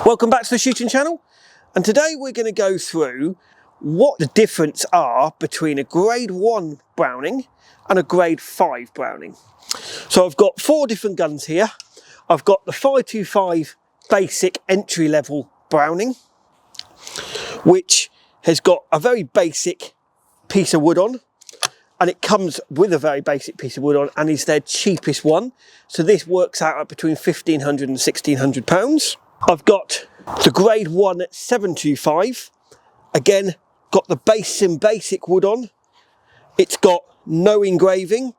Welcome back to the shooting channel, and today we're going to go through what the difference are between a grade 1 Browning and a grade 5 Browning. So I've got 4 different guns here. I've got the 525 basic entry level Browning, which has got a very basic piece of wood on, and it comes with a very basic piece of wood on and is their cheapest one. So this works out at between £1,500 and £1,600. I've got the grade 1 725, again got the basic wood on. It's got no engraving.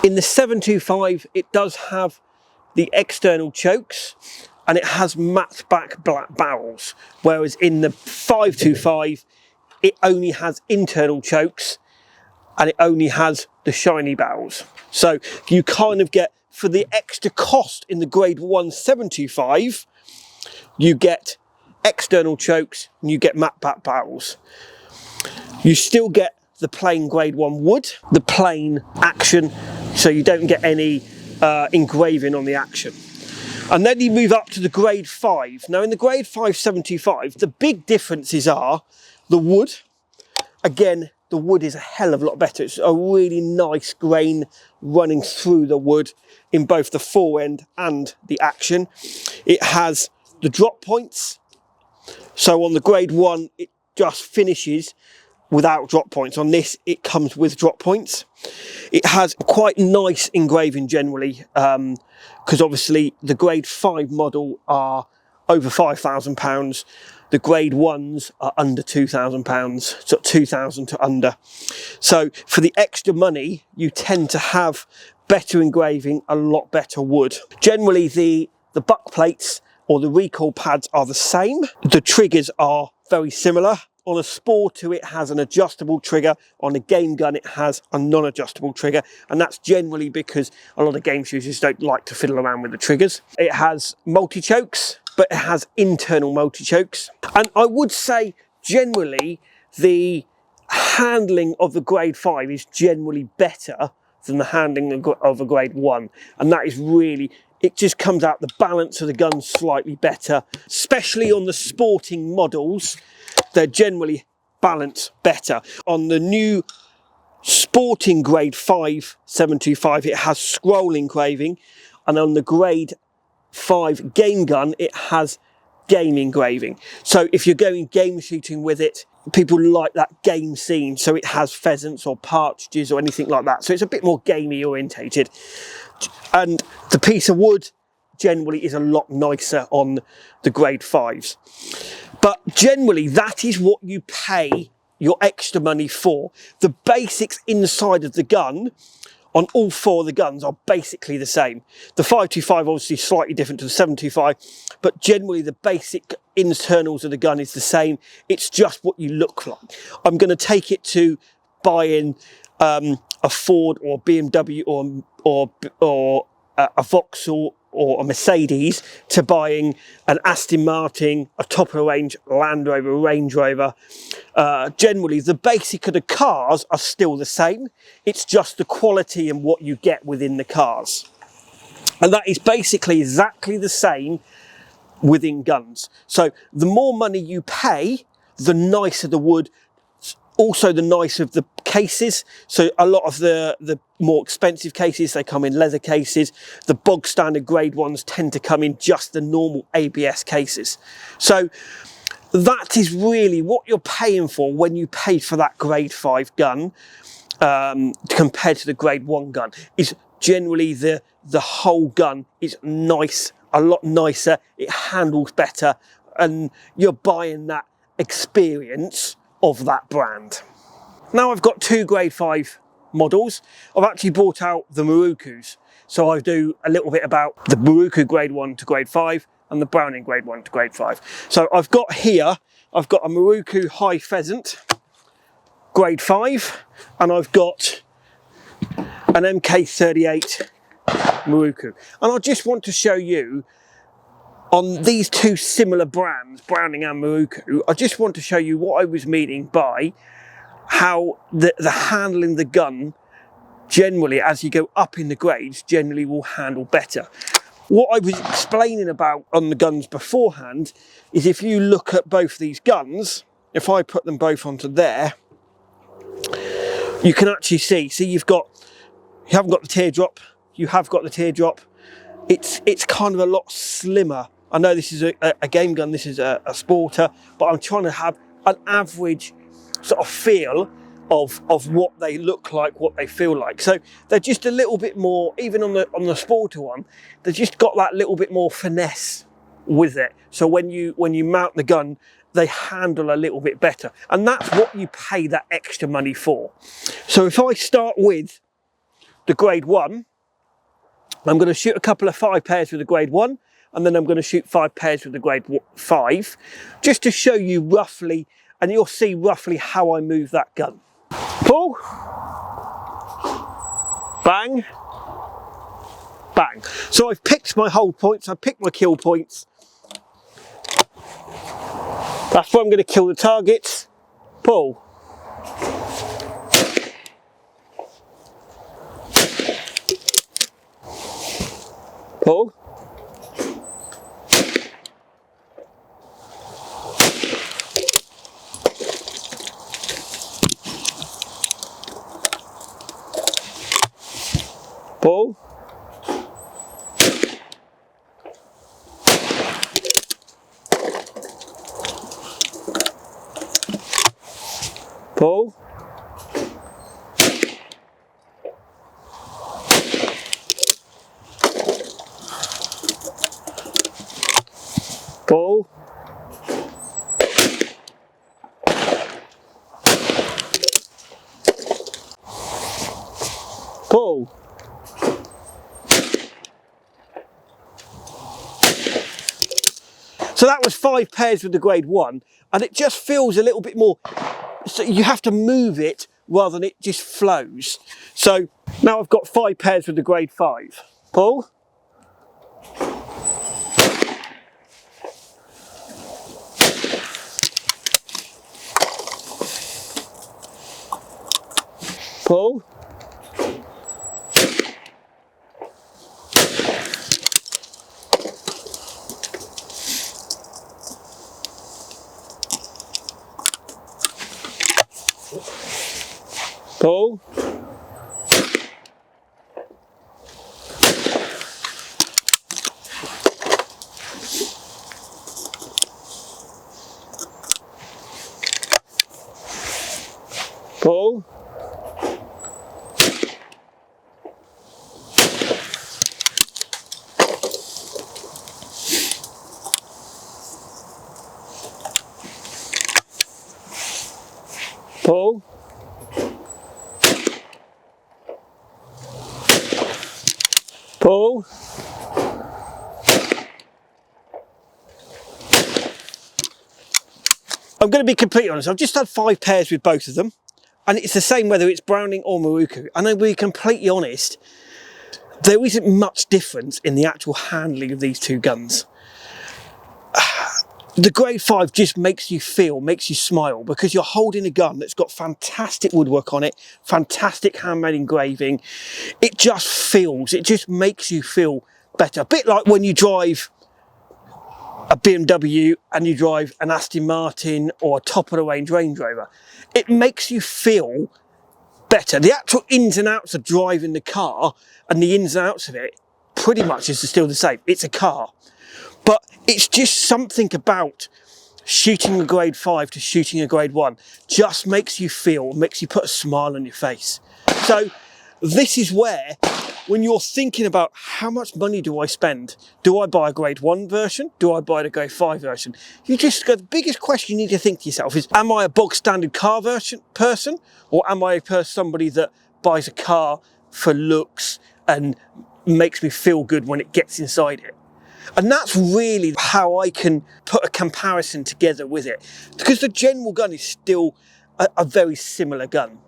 In the 725 it does have the external chokes and it has matte back black barrels, whereas in the 525 it only has internal chokes and it only has the shiny barrels. So you kind of get, for the extra cost in the grade 1 725, you get external chokes and you get matte back barrels. You still get the plain grade 1 wood, the plain action, so you don't get any engraving on the action. And then you move up to the grade 5. Now in the grade 5 725, the big differences are the wood. Again, the wood is a hell of a lot better. It's a really nice grain running through the wood in both the forend and the action. It has the drop points. So on the grade 1, it just finishes without drop points. On this, it comes with drop points. It has quite nice engraving generally, because obviously the grade 5 model are over £5,000. The grade 1s are under £2,000, so 2,000 to under. So for the extra money, you tend to have better engraving, a lot better wood. Generally, the buck plates or the recoil pads are the same. The triggers are very similar. On a Sporter, it has an adjustable trigger. On a game gun, it has a non-adjustable trigger. And that's generally because a lot of game shooters don't like to fiddle around with the triggers. It has multi-chokes, but it has internal multi-chokes. And I would say generally the handling of the grade 5 is generally better than the handling of a grade 1. And that is really, it just comes out, the balance of the gun slightly better, especially on the sporting models. They're generally balanced better. On the new sporting grade 5 725, it has scroll engraving, and on the grade 5 game gun, it has game engraving. So if you're going game shooting with it, people like that game scene. So it has pheasants or partridges or anything like that. So it's a bit more gamey orientated. And the piece of wood generally is a lot nicer on the grade 5s. But generally, that is what you pay your extra money for. The basics inside of the gun on all 4 of the guns are basically the same. The 525 obviously slightly different to the 725, but generally the basic internals of the gun is the same. It's just what you look like. I'm going to take it to buying a Ford or BMW or a Vauxhall or a Mercedes, to buying an Aston Martin, a top of the range Land Rover, Range Rover. Generally, the basic of the cars are still the same. It's just the quality and what you get within the cars. And that is basically exactly the same within guns. So the more money you pay, the nicer the wood, also the nicer of the cases. So a lot of the more expensive cases, they come in leather cases. The bog standard grade 1s tend to come in just the normal ABS cases. So that is really what you're paying for when you pay for that grade 5 gun, compared to the grade 1 gun, is generally the whole gun is nice, a lot nicer, it handles better, and you're buying that experience of that brand. Now I've got 2 grade 5 models. I've actually brought out the Mirokus. So I do a little bit about the Miroku grade 1 to grade 5 and the Browning grade 1 to grade 5. So I've got here, I've got a Miroku high pheasant, grade 5, and I've got an MK38 Miroku. And I just want to show you on these 2 similar brands, Browning and Miroku, I just want to show you what I was meaning by how the handling the gun generally, as you go up in the grades, generally will handle better. what I was explaining about on the guns beforehand is if you look at both these guns, if I put them both onto there, you can actually see you haven't got the teardrop, you have got the teardrop. It's kind of a lot slimmer. I know this is a game gun, this is a sporter, but I'm trying to have an average sort of feel of what they look like, what they feel like. So they're just a little bit more, even on the sporter one, they've just got that little bit more finesse with it. So when you mount the gun, they handle a little bit better. And that's what you pay that extra money for. So if I start with the grade 1, I'm going to shoot a couple of 5 pairs with the grade 1, and then I'm going to shoot 5 pairs with the grade 5, just to show you roughly, and you'll see roughly how I move that gun. Pull, bang, bang. So I've picked my hold points, I've picked my kill points. That's where I'm going to kill the targets. Pull. Pull. Pull. Pull. Pull. Pull. So that was 5 pairs with the grade 1, and it just feels a little bit more, so you have to move it rather than it just flows. So now I've got 5 pairs with the grade 5. Pull. Pull. Pull. Pull. Pull. Pull. I'm going to be completely honest, I've just had 5 pairs with both of them, and it's the same whether it's Browning or Miroku, and I'll be completely honest, there isn't much difference in the actual handling of these two guns. The grade 5 just makes you feel, makes you smile, because you're holding a gun that's got fantastic woodwork on it, fantastic handmade engraving. It just feels, it just makes you feel better. A bit like when you drive a BMW and you drive an Aston Martin or a top of the range Range Rover. It makes you feel better. The actual ins and outs of driving the car and the ins and outs of it pretty much is still the same. It's a car. But it's just something about shooting a grade 5 to shooting a grade 1 just makes you feel, makes you put a smile on your face. So this is where, when you're thinking about how much money do I spend, do I buy a grade 1 version? Do I buy the grade 5 version? You just go, the biggest question you need to think to yourself is, am I a bog standard car version person? Or am I somebody that buys a car for looks and makes me feel good when it gets inside it? And that's really how I can put a comparison together with it. Because the general gun is still a very similar gun.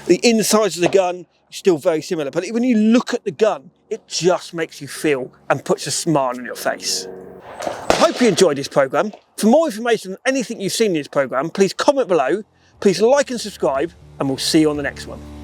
The insides of the gun is still very similar. But when you look at the gun, it just makes you feel and puts a smile on your face. I hope you enjoyed this programme. For more information on anything you've seen in this programme, please comment below, please like and subscribe, and we'll see you on the next one.